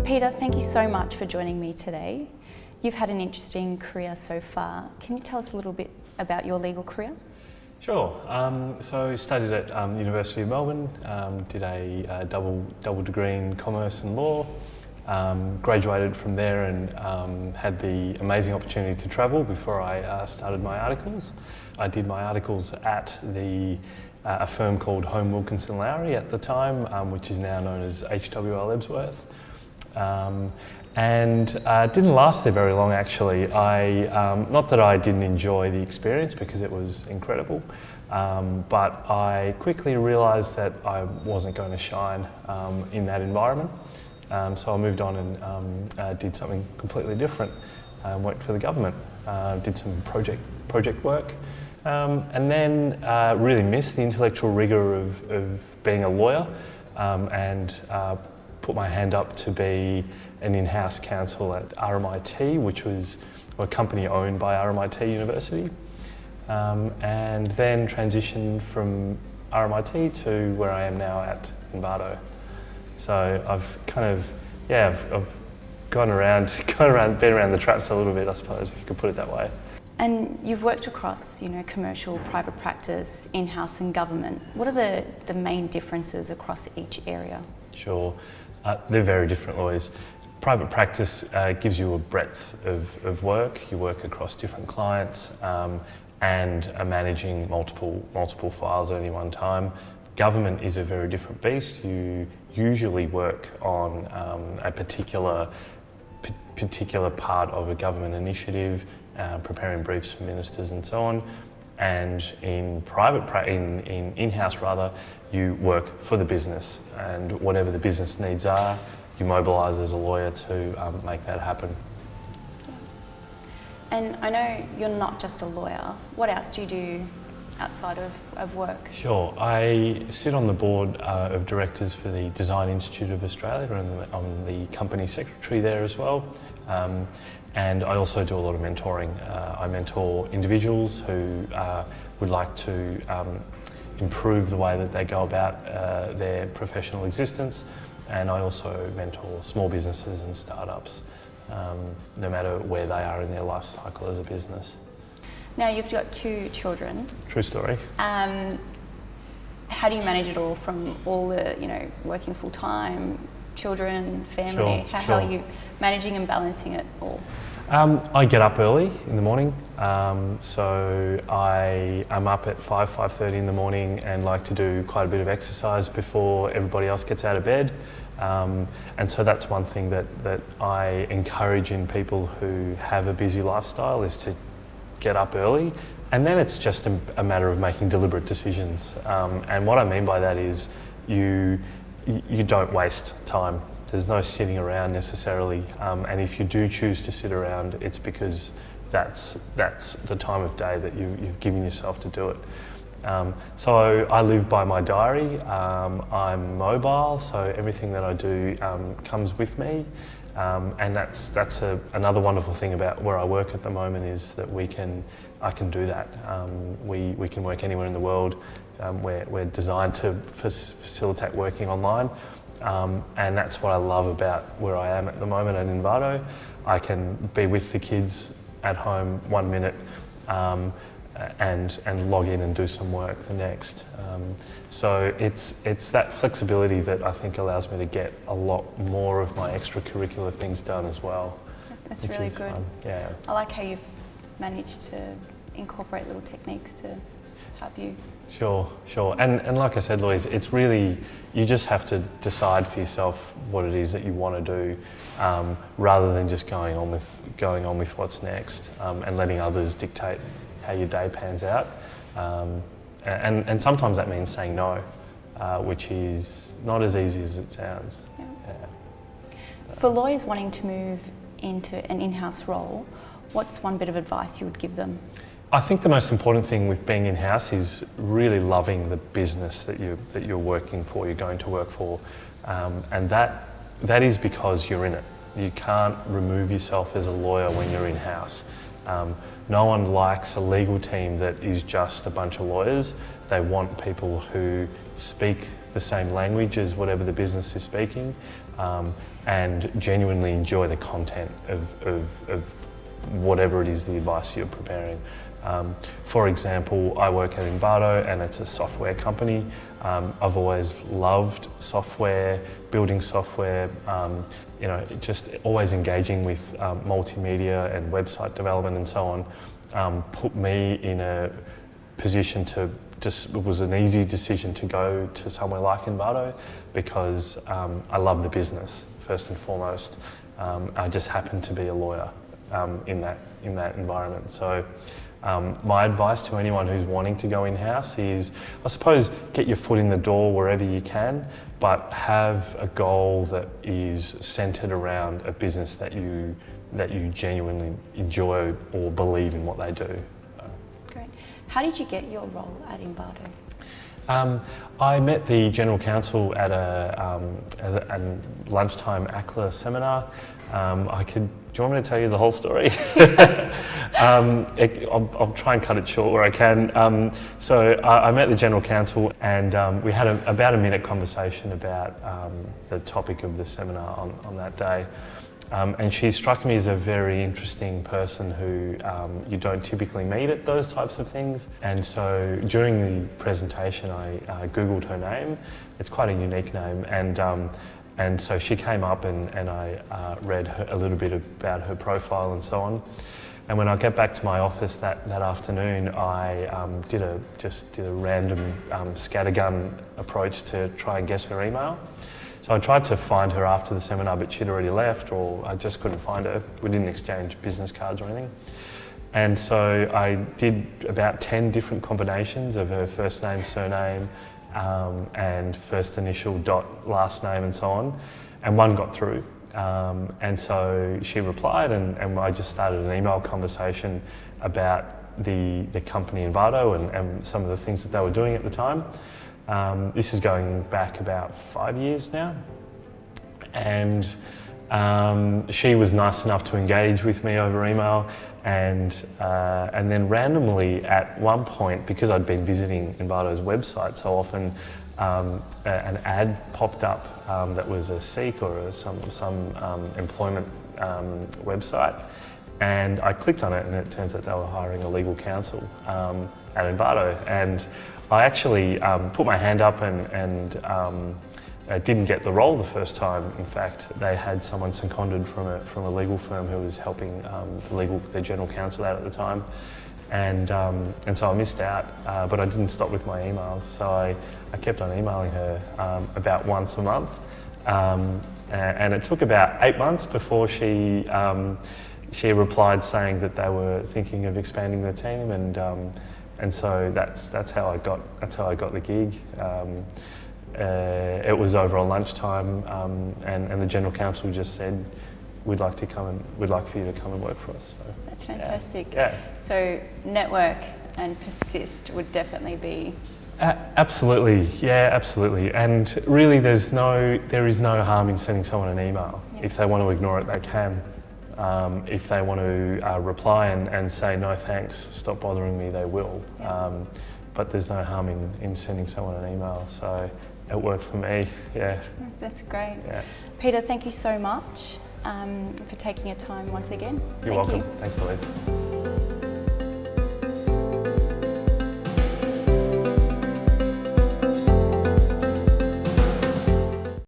Peter, thank you so much for joining me today. You've had an interesting career so far. Can you tell us a little bit about your legal career? Sure. So studied at University of Melbourne, did a double degree in commerce and law, graduated from there and had the amazing opportunity to travel before I started my articles. I did my articles at a firm called Home Wilkinson Lowry at the time, which is now known as HWL Ebsworth. And didn't last there very long actually. Not that I didn't enjoy the experience because it was incredible, but I quickly realised that I wasn't going to shine in that environment. So I moved on and did something completely different. Worked for the government, did some project work, and then really missed the intellectual rigour of being a lawyer, and put my hand up to be an in-house counsel at RMIT, which was a company owned by RMIT University, and then transitioned from RMIT to where I am now at Envato. So I've I've gone around, been around the traps a little bit, I suppose, if you could put it that way. And you've worked across, commercial, private practice, in-house and government. What are the main differences across each area? Sure. They're very different, Louise. Private practice gives you a breadth of work. You work across different clients and are managing multiple files at any one time. Government is a very different beast. You usually work on a particular part of a government initiative, preparing briefs for ministers and so on. And in in-house rather, you work for the business, and whatever the business needs are, you mobilise as a lawyer to make that happen. And I know you're not just a lawyer. What else do you do outside of work? Sure. I sit on the board of directors for the Design Institute of Australia, and I'm the company secretary there as well. And I also do a lot of mentoring. I mentor individuals who would like to improve the way that they go about their professional existence, and I also mentor small businesses and startups, no matter where they are in their life cycle as a business. Now you've got 2 children. True story. How do you manage it all, from all the, working full time, children, family? Sure, how are you managing and balancing it all? I get up early in the morning, so I am up at 5:30 in the morning and like to do quite a bit of exercise before everybody else gets out of bed. And so that's one thing that I encourage in people who have a busy lifestyle, is to get up early, and then it's just a matter of making deliberate decisions. And what I mean by that is you don't waste time. There's no sitting around necessarily, and if you do choose to sit around, it's because that's the time of day that you've given yourself to do it. So I live by my diary. I'm mobile, so everything that I do comes with me, and that's another wonderful thing about where I work at the moment, is that I can do that. We can work anywhere in the world. We're designed to facilitate working online. And that's what I love about where I am at the moment at Envato. I can be with the kids at home 1 minute and log in and do some work the next. So it's that flexibility that I think allows me to get a lot more of my extracurricular things done as well. That's really good. Fun. Yeah. I like how you've managed to incorporate little techniques to help you. Sure. And like I said, Louise, it's really, you just have to decide for yourself what it is that you want to do, rather than just going on with what's next, and letting others dictate how your day pans out. And sometimes that means saying no, which is not as easy as it sounds. Yeah. Yeah. For lawyers wanting to move into an in-house role, what's one bit of advice you would give them? I think the most important thing with being in-house is really loving the business that you're working for, you're going to work for, and that is because you're in it. You can't remove yourself as a lawyer when you're in-house. No one likes a legal team that is just a bunch of lawyers. They want people who speak the same language as whatever the business is speaking, and genuinely enjoy the content of whatever it is the advice you're preparing. For example, I work at Envato and it's a software company. I've always loved software, building software, just always engaging with multimedia and website development and so on, put me in a position to it was an easy decision to go to somewhere like Envato because I love the business first and foremost. I just happen to be a lawyer in that environment. So my advice to anyone who's wanting to go in-house is, I suppose, get your foot in the door wherever you can, but have a goal that is centred around a business that you genuinely enjoy or believe in what they do. Great. How did you get your role at Envato? I met the General Counsel at a lunchtime ACLA seminar. Do you want me to tell you the whole story? I'll try and cut it short where I can. So I met the General Counsel and we had about a minute conversation about the topic of the seminar on that day. And she struck me as a very interesting person who you don't typically meet at those types of things. And so during the presentation, I Googled her name. It's quite a unique name. And so she came up and I read a little bit about her profile and so on. And when I get back to my office that afternoon, I did a random scattergun approach to try and guess her email. So I tried to find her after the seminar, but she'd already left, or I just couldn't find her. We didn't exchange business cards or anything. And so I did about 10 different combinations of her first name, surname, and first initial dot last name and so on, and one got through. And so she replied and I just started an email conversation about the company Envato and some of the things that they were doing at the time. This is going back about 5 years now, and she was nice enough to engage with me over email, and then randomly at one point, because I'd been visiting Envato's website so often, an ad popped up that was a Seek or some employment website, and I clicked on it, and it turns out they were hiring a legal counsel at Envato, and I actually put my hand up and didn't get the role the first time. In fact, they had someone seconded from a legal firm who was helping their general counsel out at the time, and so I missed out. But I didn't stop with my emails, so I kept on emailing her about once a month, and it took about 8 months before she replied saying that they were thinking of expanding the team, and so that's how I got the gig. It was over on lunchtime, and the General Counsel just said, we'd like for you to come and work for us. So, that's fantastic. Yeah. So network and persist would definitely be. Absolutely, yeah, absolutely. And really, there is no harm in sending someone an email. Yep. If they want to ignore it, they can. If they want to reply and say no thanks, stop bothering me, they will. Yep. But there's no harm in sending someone an email, so it worked for me, yeah. That's great. Yeah. Peter, thank you so much for taking your time once again. You're welcome. Thanks, Louise.